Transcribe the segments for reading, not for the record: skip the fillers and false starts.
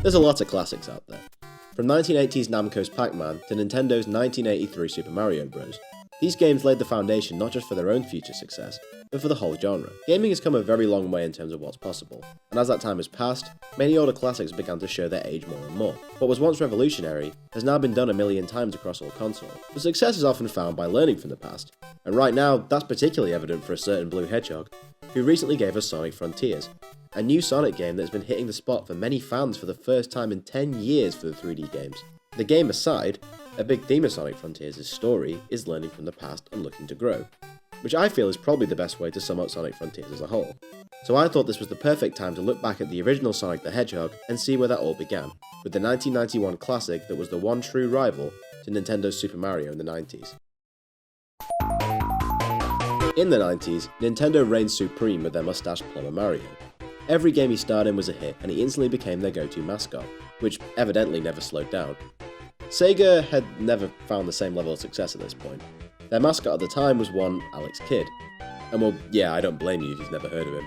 There's a lot of classics out there. From 1980s Namco's Pac-Man to Nintendo's 1983 Super Mario Bros. These games laid the foundation not just for their own future success, but for the whole genre. Gaming has come a very long way in terms of what's possible, and as that time has passed, many older classics began to show their age more and more. What was once revolutionary has now been done a million times across all consoles. The success is often found by learning from the past, and right now that's particularly evident for a certain Blue Hedgehog, who recently gave us Sonic Frontiers, a new Sonic game that's been hitting the spot for many fans for the first time in 10 years for the 3D games. The game aside, a big theme of Sonic Frontiers' story is learning from the past and looking to grow, which I feel is probably the best way to sum up Sonic Frontiers as a whole. So I thought this was the perfect time to look back at the original Sonic the Hedgehog and see where that all began, with the 1991 classic that was the one true rival to Nintendo's Super Mario in the 90s. In the 90s, Nintendo reigned supreme with their mustache plumber Mario. Every game he starred in was a hit, and he instantly became their go-to mascot, which evidently never slowed down. Sega had never found the same level of success at this point. Their mascot at the time was one Alex Kidd. And well, yeah, I don't blame you if you've never heard of him.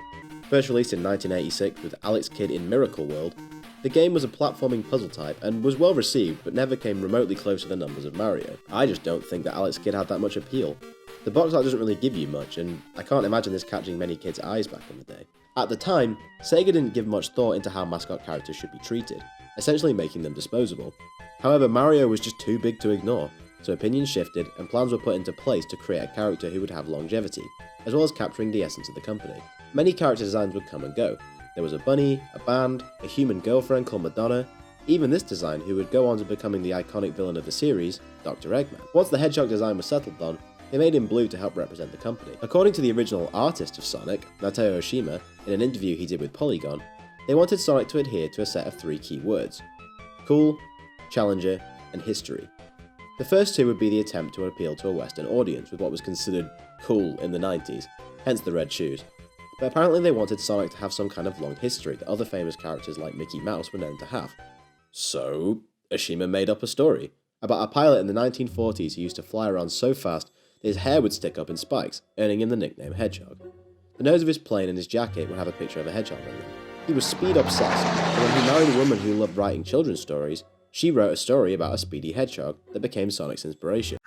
First released in 1986 with Alex Kidd in Miracle World, the game was a platforming puzzle type and was well received but never came remotely close to the numbers of Mario. I just don't think that Alex Kidd had that much appeal. The box art doesn't really give you much, and I can't imagine this catching many kids' eyes back in the day. At the time, Sega didn't give much thought into how mascot characters should be treated, essentially making them disposable. However, Mario was just too big to ignore, so opinions shifted and plans were put into place to create a character who would have longevity, as well as capturing the essence of the company. Many character designs would come and go. There was a bunny, a band, a human girlfriend called Madonna, even this design who would go on to becoming the iconic villain of the series, Dr. Eggman. Once the Hedgehog design was settled on, they made him blue to help represent the company. According to the original artist of Sonic, Natsuo Oshima, in an interview he did with Polygon, they wanted Sonic to adhere to a set of 3 key words: cool, challenger, and history. The first two would be the attempt to appeal to a Western audience with what was considered cool in the 90s, hence the red shoes. But apparently they wanted Sonic to have some kind of long history that other famous characters like Mickey Mouse were known to have. So, Oshima made up a story about a pilot in the 1940s who used to fly around so fast that his hair would stick up in spikes, earning him the nickname Hedgehog. The nose of his plane and his jacket would have a picture of a hedgehog on them. He was speed obsessed, and when he married a woman who loved writing children's stories, she wrote a story about a speedy hedgehog that became Sonic's inspiration.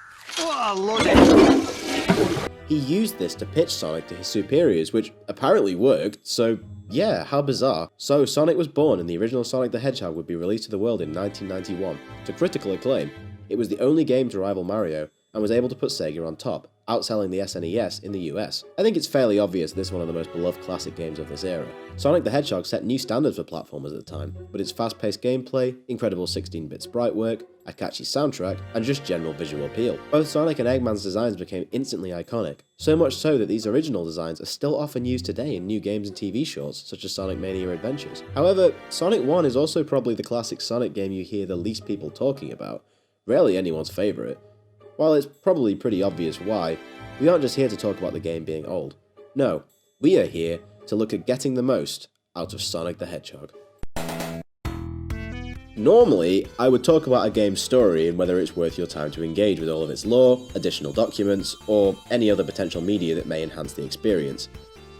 He used this to pitch Sonic to his superiors, which apparently worked, so yeah, how bizarre. So Sonic was born and the original Sonic the Hedgehog would be released to the world in 1991, to critical acclaim. It was the only game to rival Mario, and was able to put Sega on top, outselling the SNES in the US. I think it's fairly obvious this is one of the most beloved classic games of this era. Sonic the Hedgehog set new standards for platformers at the time, with its fast-paced gameplay, incredible 16-bit sprite work, a catchy soundtrack, and just general visual appeal. Both Sonic and Eggman's designs became instantly iconic, so much so that these original designs are still often used today in new games and TV shorts, such as Sonic Mania Adventures. However, Sonic 1 is also probably the classic Sonic game you hear the least people talking about, rarely anyone's favourite. While it's probably pretty obvious why, we aren't just here to talk about the game being old. No, we are here to look at getting the most out of Sonic the Hedgehog. Normally, I would talk about a game's story and whether it's worth your time to engage with all of its lore, additional documents, or any other potential media that may enhance the experience.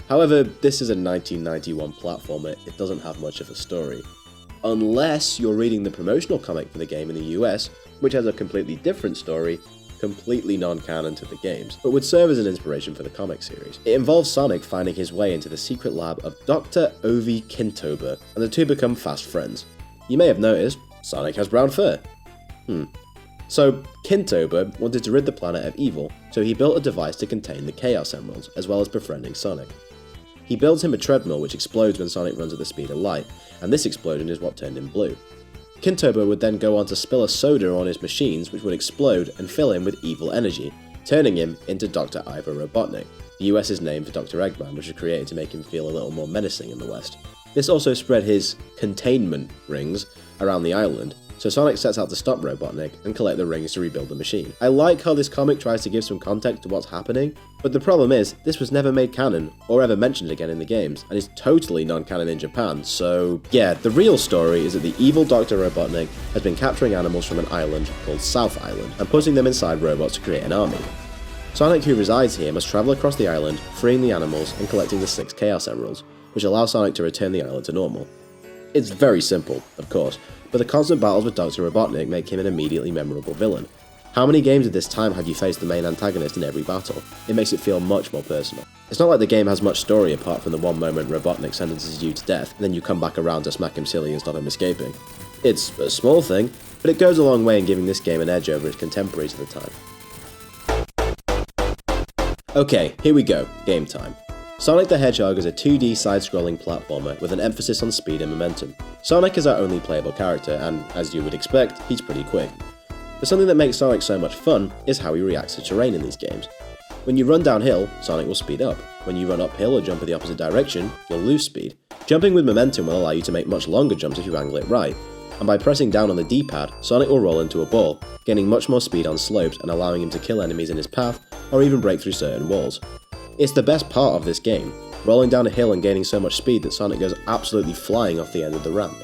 However, this is a 1991 platformer, it doesn't have much of a story. Unless you're reading the promotional comic for the game in the US, which has a completely different story, completely non-canon to the games, but would serve as an inspiration for the comic series. It involves Sonic finding his way into the secret lab of Dr. Ovi Kintober, and the two become fast friends. You may have noticed, Sonic has brown fur. So, Kintober wanted to rid the planet of evil, so he built a device to contain the Chaos Emeralds, as well as befriending Sonic. He builds him a treadmill which explodes when Sonic runs at the speed of light, and this explosion is what turned him blue. Kintober would then go on to spill a soda on his machines which would explode and fill him with evil energy, turning him into Dr. Ivo Robotnik, the US's name for Dr. Eggman, which was created to make him feel a little more menacing in the West. This also spread his containment rings around the island, so Sonic sets out to stop Robotnik and collect the rings to rebuild the machine. I like how this comic tries to give some context to what's happening, but the problem is, this was never made canon, or ever mentioned again in the games, and is totally non-canon in Japan, so yeah, the real story is that the evil Dr. Robotnik has been capturing animals from an island called South Island, and putting them inside robots to create an army. Sonic, who resides here, must travel across the island, freeing the animals and collecting the 6 Chaos Emeralds, which allow Sonic to return the island to normal. It's very simple, of course, but the constant battles with Dr. Robotnik make him an immediately memorable villain. How many games at this time have you faced the main antagonist in every battle? It makes it feel much more personal. It's not like the game has much story apart from the one moment Robotnik sentences you to death, and then you come back around to smack him silly and stop him escaping. It's a small thing, but it goes a long way in giving this game an edge over its contemporaries at the time. Okay, here we go, game time. Sonic the Hedgehog is a 2D side-scrolling platformer with an emphasis on speed and momentum. Sonic is our only playable character, and as you would expect, he's pretty quick. But something that makes Sonic so much fun is how he reacts to terrain in these games. When you run downhill, Sonic will speed up. When you run uphill or jump in the opposite direction, you'll lose speed. Jumping with momentum will allow you to make much longer jumps if you angle it right, and by pressing down on the D-pad, Sonic will roll into a ball, gaining much more speed on slopes and allowing him to kill enemies in his path or even break through certain walls. It's the best part of this game, rolling down a hill and gaining so much speed that Sonic goes absolutely flying off the end of the ramp.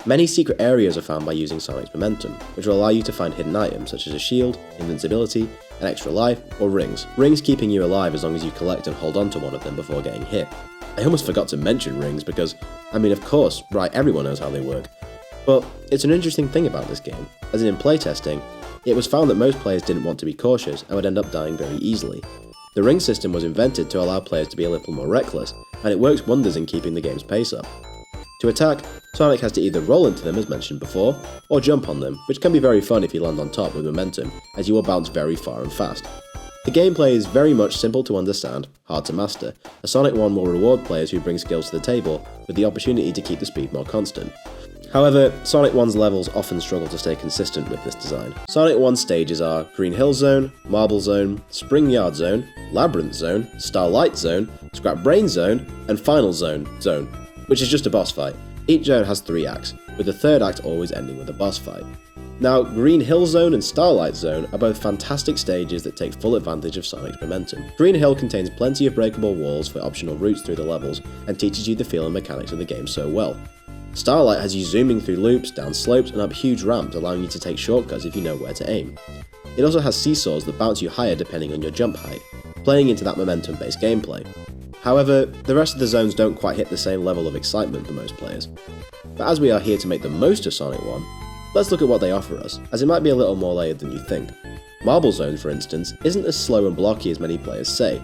Many secret areas are found by using Sonic's momentum, which will allow you to find hidden items such as a shield, invincibility, an extra life, or rings. Rings keeping you alive as long as you collect and hold on to one of them before getting hit. I almost forgot to mention rings because, of course, right, everyone knows how they work. But it's an interesting thing about this game, as in playtesting, it was found that most players didn't want to be cautious and would end up dying very easily. The ring system was invented to allow players to be a little more reckless, and it works wonders in keeping the game's pace up. To attack, Sonic has to either roll into them as mentioned before, or jump on them, which can be very fun if you land on top with momentum, as you will bounce very far and fast. The gameplay is very much simple to understand, hard to master, as Sonic 1 will reward players who bring skills to the table with the opportunity to keep the speed more constant. However, Sonic 1's levels often struggle to stay consistent with this design. Sonic 1's stages are Green Hill Zone, Marble Zone, Spring Yard Zone, Labyrinth Zone, Starlight Zone, Scrap Brain Zone, and Final Zone, which is just a boss fight. Each zone has 3 acts, with the third act always ending with a boss fight. Now, Green Hill Zone and Starlight Zone are both fantastic stages that take full advantage of Sonic's momentum. Green Hill contains plenty of breakable walls for optional routes through the levels, and teaches you the feel and mechanics of the game so well. Starlight has you zooming through loops, down slopes, and up huge ramps, allowing you to take shortcuts if you know where to aim. It also has seesaws that bounce you higher depending on your jump height, playing into that momentum-based gameplay. However, the rest of the zones don't quite hit the same level of excitement for most players. But as we are here to make the most of Sonic 1, let's look at what they offer us, as it might be a little more layered than you think. Marble Zone, for instance, isn't as slow and blocky as many players say.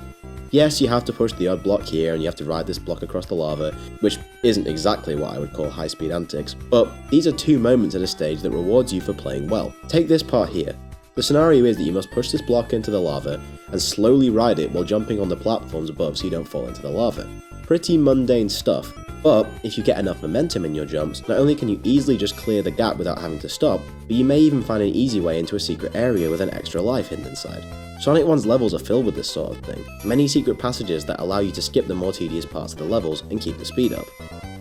Yes, you have to push the odd block here and you have to ride this block across the lava, which isn't exactly what I would call high-speed antics, but these are 2 moments in a stage that rewards you for playing well. Take this part here. The scenario is that you must push this block into the lava and slowly ride it while jumping on the platforms above so you don't fall into the lava. Pretty mundane stuff, but if you get enough momentum in your jumps, not only can you easily just clear the gap without having to stop, but you may even find an easy way into a secret area with an extra life hidden inside. Sonic 1's levels are filled with this sort of thing, many secret passages that allow you to skip the more tedious parts of the levels and keep the speed up.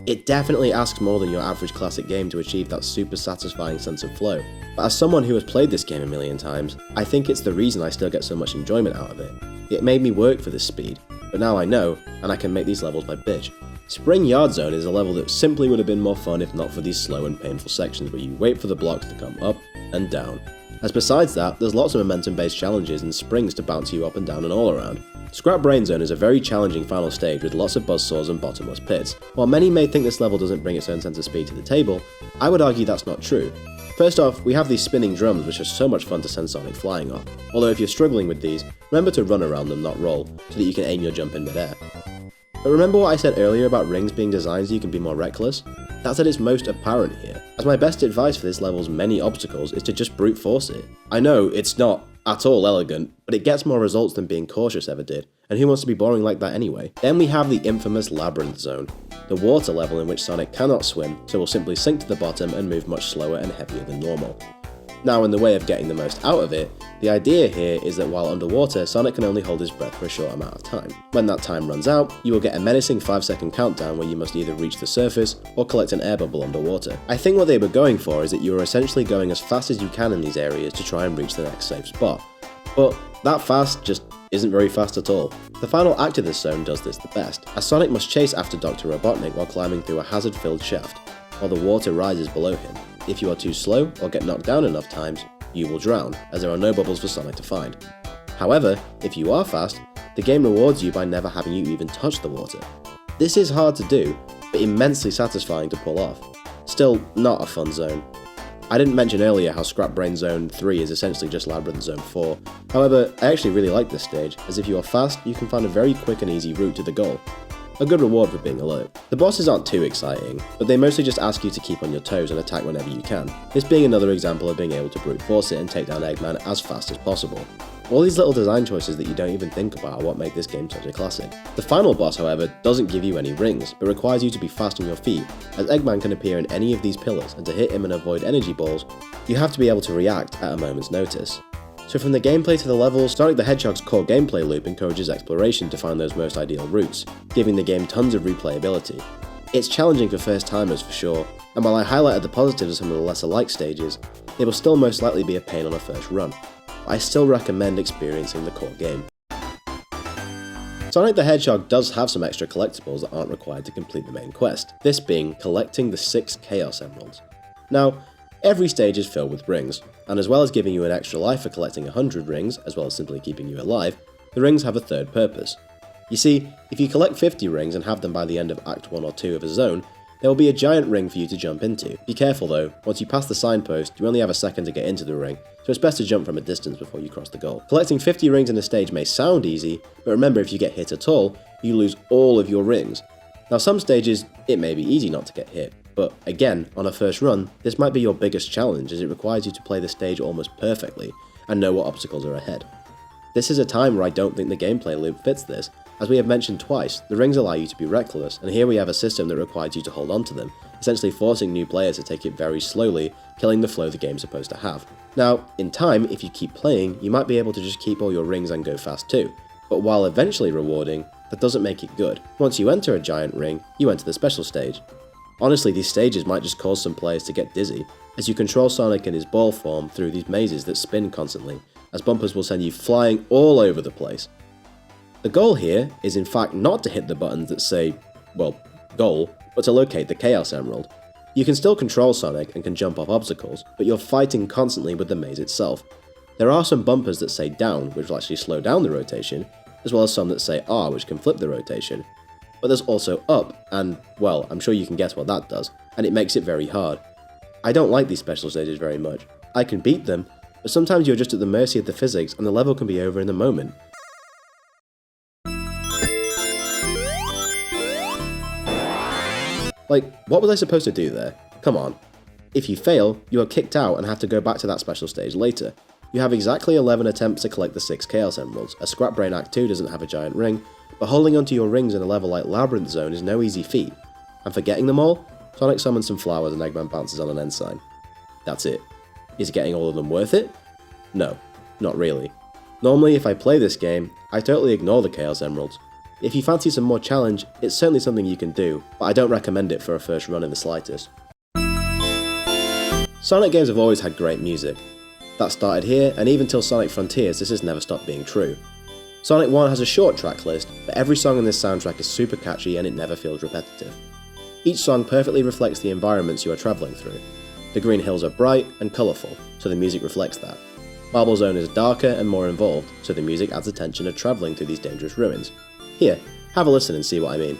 It definitely asks more than your average classic game to achieve that super satisfying sense of flow, but as someone who has played this game a million times, I think it's the reason I still get so much enjoyment out of it. It made me work for this speed, but now I know, and I can make these levels my bitch. Spring Yard Zone is a level that simply would have been more fun if not for these slow and painful sections where you wait for the blocks to come up and down. As besides that, there's lots of momentum-based challenges and springs to bounce you up and down and all around. Scrap Brain Zone is a very challenging final stage with lots of buzzsaws and bottomless pits. While many may think this level doesn't bring its own sense of speed to the table, I would argue that's not true. First off, we have these spinning drums which are so much fun to send Sonic flying off, although if you're struggling with these, remember to run around them, not roll, so that you can aim your jump in midair. But remember what I said earlier about rings being designed so you can be more reckless? That's at its most apparent here, as my best advice for this level's many obstacles is to just brute force it. I know, it's not at all elegant, but it gets more results than being cautious ever did, and who wants to be boring like that anyway? Then we have the infamous Labyrinth Zone, the water level in which Sonic cannot swim, so will simply sink to the bottom and move much slower and heavier than normal. Now, in the way of getting the most out of it, the idea here is that while underwater, Sonic can only hold his breath for a short amount of time. When that time runs out, you will get a menacing 5-second countdown where you must either reach the surface or collect an air bubble underwater. I think what they were going for is that you are essentially going as fast as you can in these areas to try and reach the next safe spot. But that fast just isn't very fast at all. The final act of this zone does this the best, as Sonic must chase after Dr. Robotnik while climbing through a hazard-filled shaft, while the water rises below him. If you are too slow or get knocked down enough times, you will drown, as there are no bubbles for Sonic to find. However, if you are fast, the game rewards you by never having you even touch the water. This is hard to do, but immensely satisfying to pull off. Still, not a fun zone. I didn't mention earlier how Scrap Brain Zone 3 is essentially just Labyrinth Zone 4. However, I actually really like this stage, as if you are fast, you can find a very quick and easy route to the goal. A good reward for being alert. The bosses aren't too exciting, but they mostly just ask you to keep on your toes and attack whenever you can, this being another example of being able to brute force it and take down Eggman as fast as possible. All these little design choices that you don't even think about are what make this game such a classic. The final boss, however, doesn't give you any rings, but requires you to be fast on your feet, as Eggman can appear in any of these pillars, and to hit him and avoid energy balls, you have to be able to react at a moment's notice. So from the gameplay to the levels, Sonic the Hedgehog's core gameplay loop encourages exploration to find those most ideal routes, giving the game tons of replayability. It's challenging for first timers for sure, and while I highlighted the positives of some of the lesser liked stages, they will still most likely be a pain on a first run. I still recommend experiencing the core game. Sonic the Hedgehog does have some extra collectibles that aren't required to complete the main quest, this being collecting the 6 Chaos Emeralds. Now, every stage is filled with rings, and as well as giving you an extra life for collecting 100 rings, as well as simply keeping you alive, the rings have a third purpose. You see, if you collect 50 rings and have them by the end of Act 1 or 2 of a zone, there will be a giant ring for you to jump into. Be careful though, once you pass the signpost, you only have a second to get into the ring, so it's best to jump from a distance before you cross the goal. Collecting 50 rings in a stage may sound easy, but remember if you get hit at all, you lose all of your rings. Now some stages, it may be easy not to get hit, but again, on a first run, this might be your biggest challenge as it requires you to play the stage almost perfectly, and know what obstacles are ahead. This is a time where I don't think the gameplay loop fits this. As we have mentioned twice, the rings allow you to be reckless, and here we have a system that requires you to hold on to them, essentially forcing new players to take it very slowly, killing the flow the game's supposed to have. Now, in time, if you keep playing, you might be able to just keep all your rings and go fast too, but while eventually rewarding, that doesn't make it good. Once you enter a giant ring, you enter the special stage. Honestly, these stages might just cause some players to get dizzy, as you control Sonic in his ball form through these mazes that spin constantly, as bumpers will send you flying all over the place. The goal here is in fact not to hit the buttons that say, well, goal, but to locate the Chaos Emerald. You can still control Sonic and can jump off obstacles, but you're fighting constantly with the maze itself. There are some bumpers that say down, which will actually slow down the rotation, as well as some that say R, which can flip the rotation. But there's also up, and, well, I'm sure you can guess what that does, and it makes it very hard. I don't like these special stages very much. I can beat them, but sometimes you're just at the mercy of the physics and the level can be over in a moment. Like, what was I supposed to do there? Come on. If you fail, you are kicked out and have to go back to that special stage later. You have exactly 11 attempts to collect the 6 Chaos Emeralds, as Scrap Brain Act 2 doesn't have a giant ring, but holding onto your rings in a level like Labyrinth Zone is no easy feat. And for getting them all, Sonic summons some flowers and Eggman bounces on an ensign. That's it. Is getting all of them worth it? No, not really. Normally if I play this game, I totally ignore the Chaos Emeralds. If you fancy some more challenge, it's certainly something you can do, but I don't recommend it for a first run in the slightest. Sonic games have always had great music. That started here, and even till Sonic Frontiers this has never stopped being true. Sonic 1 has a short track list, but every song in this soundtrack is super catchy and it never feels repetitive. Each song perfectly reflects the environments you are travelling through. The green hills are bright and colourful, so the music reflects that. Marble Zone is darker and more involved, so the music adds the tension of travelling through these dangerous ruins. Here, have a listen and see what I mean.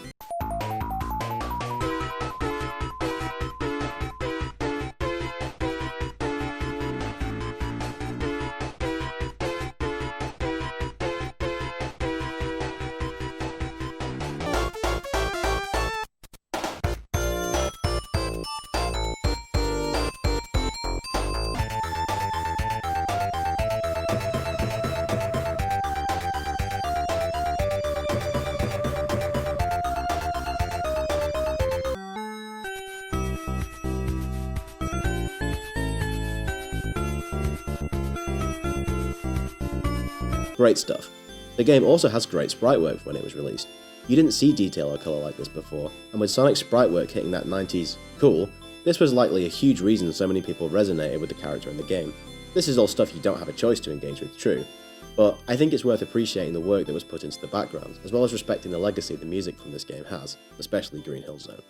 Great stuff. The game also has great sprite work when it was released. You didn't see detail or colour like this before, and with Sonic's sprite work hitting that 90s cool, this was likely a huge reason so many people resonated with the character in the game. This is all stuff you don't have a choice to engage with, true, but I think it's worth appreciating the work that was put into the background, as well as respecting the legacy the music from this game has, especially Green Hill Zone.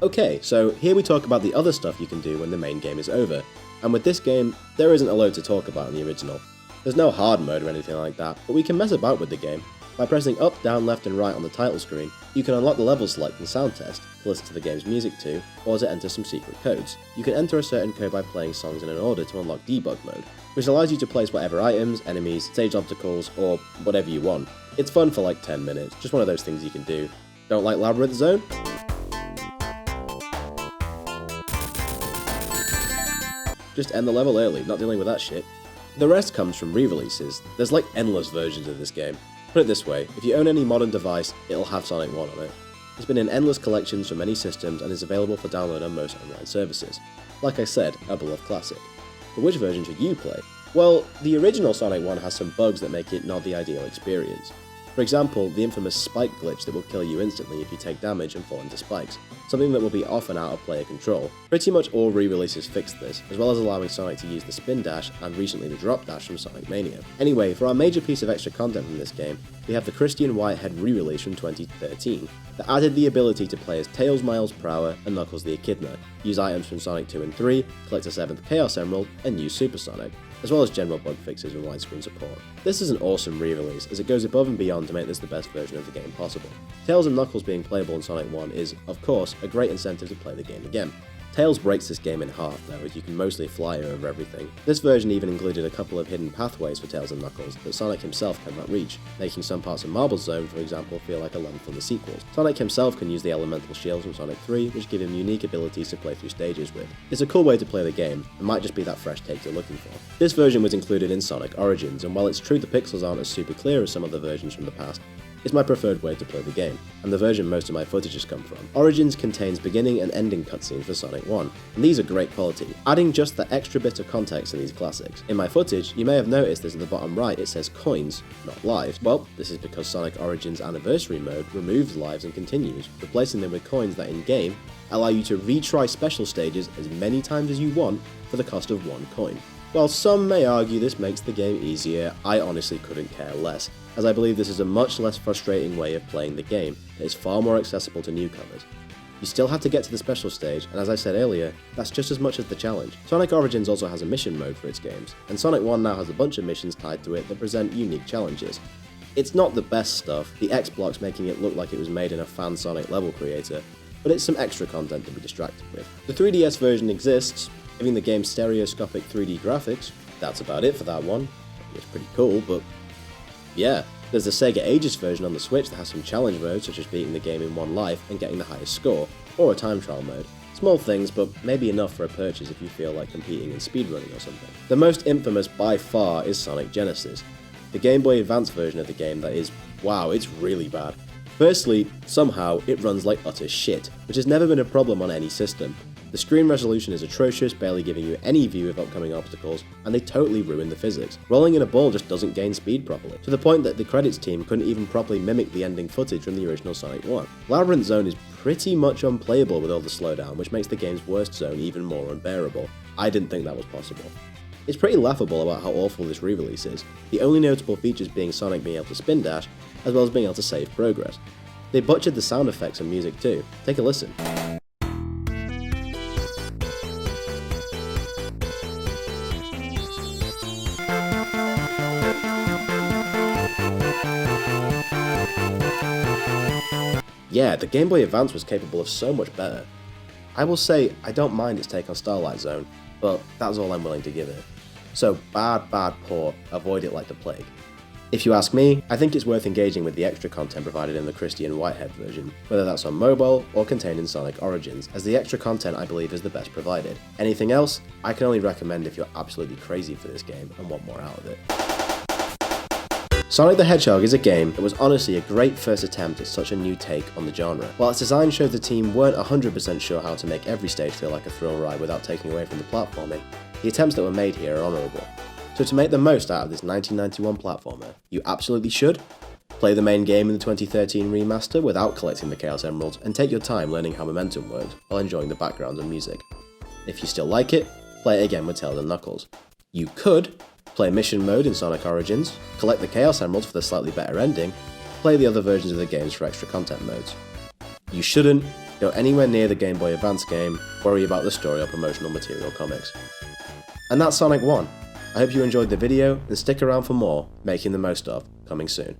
Okay, so here we talk about the other stuff you can do when the main game is over, and with this game, there isn't a load to talk about in the original. There's no hard mode or anything like that, but we can mess about with the game. By pressing up, down, left and right on the title screen, you can unlock the level select and sound test, to listen to the game's music to, or to enter some secret codes. You can enter a certain code by playing songs in an order to unlock debug mode, which allows you to place whatever items, enemies, stage obstacles, or whatever you want. It's fun for like 10 minutes, just one of those things you can do. Don't like Labyrinth Zone? Just end the level early, not dealing with that shit. The rest comes from re-releases. There's like endless versions of this game. Put it this way, if you own any modern device, it'll have Sonic 1 on it. It's been in endless collections for many systems and is available for download on most online services. Like I said, a beloved classic. But which version should you play? Well, the original Sonic 1 has some bugs that make it not the ideal experience. For example, the infamous spike glitch that will kill you instantly if you take damage and fall into spikes, something that will be often out of player control. Pretty much all re-releases fixed this, as well as allowing Sonic to use the spin dash and recently the drop dash from Sonic Mania. Anyway, for our major piece of extra content from this game, we have the Christian Whitehead re-release from 2013, that added the ability to play as Tails Miles Prower and Knuckles the Echidna, use items from Sonic 2 and 3, collect a 7th Chaos Emerald, and use Super Sonic, as well as general bug fixes and widescreen support. This is an awesome re-release, as it goes above and beyond to make this the best version of the game possible. Tails and Knuckles being playable in Sonic 1 is, of course, a great incentive to play the game again. Tails breaks this game in half though, as you can mostly fly over everything. This version even included a couple of hidden pathways for Tails and Knuckles that Sonic himself cannot reach, making some parts of Marble Zone, for example, feel like a level from the sequels. Sonic himself can use the elemental shields from Sonic 3, which give him unique abilities to play through stages with. It's a cool way to play the game, and might just be that fresh take you're looking for. This version was included in Sonic Origins, and while it's true the pixels aren't as super clear as some of the versions from the past, it's my preferred way to play the game, and the version most of my footage has come from. Origins contains beginning and ending cutscenes for Sonic 1, and these are great quality, adding just the extra bit of context to these classics. In my footage, you may have noticed that at the bottom right it says coins, not lives. Well, this is because Sonic Origins Anniversary Mode removes lives and continues, replacing them with coins that in-game allow you to retry special stages as many times as you want for the cost of 1 coin. While some may argue this makes the game easier, I honestly couldn't care less, as I believe this is a much less frustrating way of playing the game that is far more accessible to newcomers. You still have to get to the special stage, and as I said earlier, that's just as much as the challenge. Sonic Origins also has a mission mode for its games, and Sonic 1 now has a bunch of missions tied to it that present unique challenges. It's not the best stuff, the X blocks making it look like it was made in a fan Sonic level creator, but it's some extra content to be distracted with. The 3DS version exists, giving the game stereoscopic 3D graphics. That's about it for that one. It's pretty cool, but yeah. There's the Sega Ages version on the Switch that has some challenge modes, such as beating the game in one life and getting the highest score, or a time trial mode. Small things, but maybe enough for a purchase if you feel like competing in speedrunning or something. The most infamous by far is Sonic Genesis, the Game Boy Advance version of the game that is, wow, it's really bad. Firstly, somehow it runs like utter shit, which has never been a problem on any system. The screen resolution is atrocious, barely giving you any view of upcoming obstacles, and they totally ruin the physics. Rolling in a ball just doesn't gain speed properly, to the point that the credits team couldn't even properly mimic the ending footage from the original Sonic 1. Labyrinth Zone is pretty much unplayable with all the slowdown, which makes the game's worst zone even more unbearable. I didn't think that was possible. It's pretty laughable about how awful this re-release is, the only notable features being Sonic being able to spin dash, as well as being able to save progress. They butchered the sound effects and music too. Take a listen. Yeah, the Game Boy Advance was capable of so much better. I will say, I don't mind its take on Starlight Zone, but that's all I'm willing to give it. So bad port, avoid it like the plague. If you ask me, I think it's worth engaging with the extra content provided in the Christian Whitehead version, whether that's on mobile or contained in Sonic Origins, as the extra content I believe is the best provided. Anything else, I can only recommend if you're absolutely crazy for this game and want more out of it. Sonic the Hedgehog is a game that was honestly a great first attempt at such a new take on the genre. While its design showed the team weren't 100% sure how to make every stage feel like a thrill ride without taking away from the platforming, the attempts that were made here are honourable. So to make the most out of this 1991 platformer, you absolutely should play the main game in the 2013 remaster without collecting the Chaos Emeralds, and take your time learning how momentum works while enjoying the background and music. If you still like it, play it again with Tails and Knuckles. You could play mission mode in Sonic Origins, collect the Chaos Emeralds for the slightly better ending, play the other versions of the games for extra content modes. You shouldn't go anywhere near the Game Boy Advance game, worry about the story or promotional material comics. And that's Sonic 1. I hope you enjoyed the video, and stick around for more Making the Most of, coming soon.